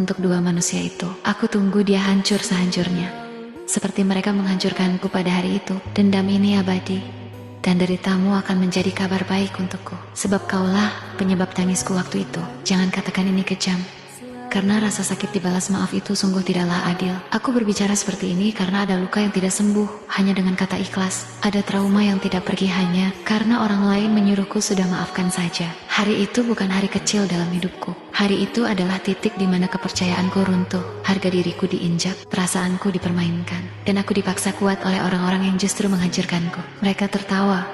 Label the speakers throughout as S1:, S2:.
S1: untuk dua manusia itu. Aku tunggu dia hancur sehancurnya, seperti mereka menghancurkanku pada hari itu. Dendam ini abadi, dan deritamu akan menjadi kabar baik untukku. Sebab kaulah penyebab tangisku waktu itu. Jangan katakan ini kejam, karena rasa sakit dibalas maaf itu sungguh tidaklah adil. Aku berbicara seperti ini karena ada luka yang tidak sembuh hanya dengan kata ikhlas. Ada trauma yang tidak pergi hanya karena orang lain menyuruhku sudah maafkan saja. Hari itu bukan hari kecil dalam hidupku. Hari itu adalah titik di mana kepercayaanku runtuh, harga diriku diinjak, perasaanku dipermainkan, dan aku dipaksa kuat oleh orang-orang yang justru menghancurkanku. Mereka tertawa,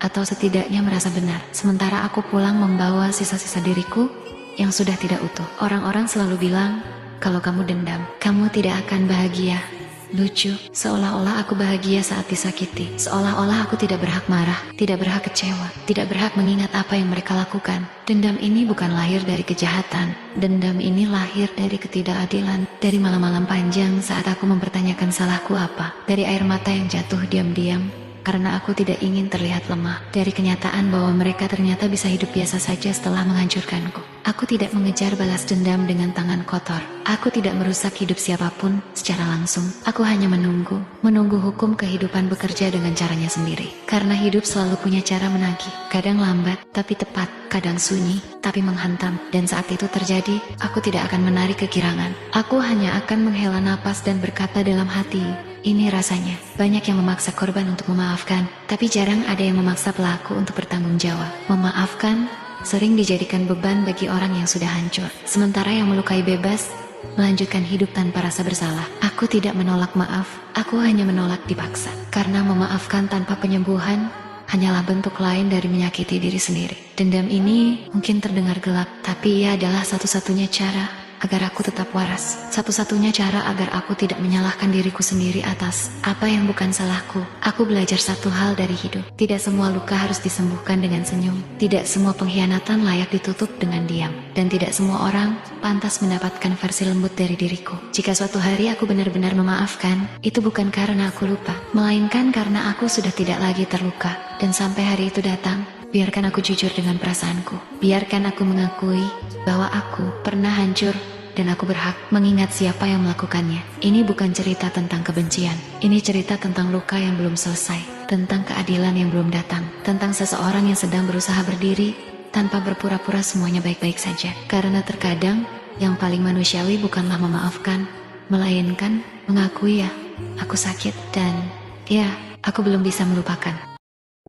S1: atau setidaknya merasa benar, sementara aku pulang membawa sisa-sisa diriku yang sudah tidak utuh. Orang-orang selalu bilang, kalau kamu dendam, kamu tidak akan bahagia. Lucu, seolah-olah aku bahagia saat disakiti. Seolah-olah aku tidak berhak marah, tidak berhak kecewa, tidak berhak mengingat apa yang mereka lakukan. Dendam ini bukan lahir dari kejahatan. Dendam ini lahir dari ketidakadilan. Dari malam-malam panjang saat aku mempertanyakan salahku apa. Dari air mata yang jatuh diam-diam karena aku tidak ingin terlihat lemah. Dari kenyataan bahwa mereka ternyata bisa hidup biasa saja setelah menghancurkanku. Aku tidak mengejar balas dendam dengan tangan kotor. Aku tidak merusak hidup siapapun secara langsung. Aku hanya menunggu hukum kehidupan bekerja dengan caranya sendiri. Karena hidup selalu punya cara menagih. Kadang lambat, tapi tepat. Kadang sunyi, tapi menghantam. Dan saat itu terjadi, aku tidak akan menarik kegirangan. Aku hanya akan menghela napas dan berkata dalam hati, ini rasanya. Banyak yang memaksa korban untuk memaafkan, tapi jarang ada yang memaksa pelaku untuk bertanggung jawab. Memaafkan sering dijadikan beban bagi orang yang sudah hancur, sementara yang melukai bebas melanjutkan hidup tanpa rasa bersalah. Aku tidak menolak maaf, aku hanya menolak dipaksa. Karena memaafkan tanpa penyembuhan hanyalah bentuk lain dari menyakiti diri sendiri. Dendam ini mungkin terdengar gelap, tapi ia adalah satu-satunya cara agar aku tetap waras. Satu-satunya cara agar aku tidak menyalahkan diriku sendiri atas apa yang bukan salahku. Aku belajar satu hal dari hidup. Tidak semua luka harus disembuhkan dengan senyum. Tidak semua pengkhianatan layak ditutup dengan diam. Dan tidak semua orang pantas mendapatkan versi lembut dari diriku. Jika suatu hari aku benar-benar memaafkan, itu bukan karena aku lupa, melainkan karena aku sudah tidak lagi terluka. Dan sampai hari itu datang, biarkan aku jujur dengan perasaanku. Biarkan aku mengakui bahwa aku pernah hancur dan aku berhak mengingat siapa yang melakukannya. Ini bukan cerita tentang kebencian. Ini cerita tentang luka yang belum selesai, tentang keadilan yang belum datang, tentang seseorang yang sedang berusaha berdiri tanpa berpura-pura semuanya baik-baik saja. Karena terkadang yang paling manusiawi bukanlah memaafkan, melainkan mengakui ya, aku sakit dan ya, aku belum bisa melupakan.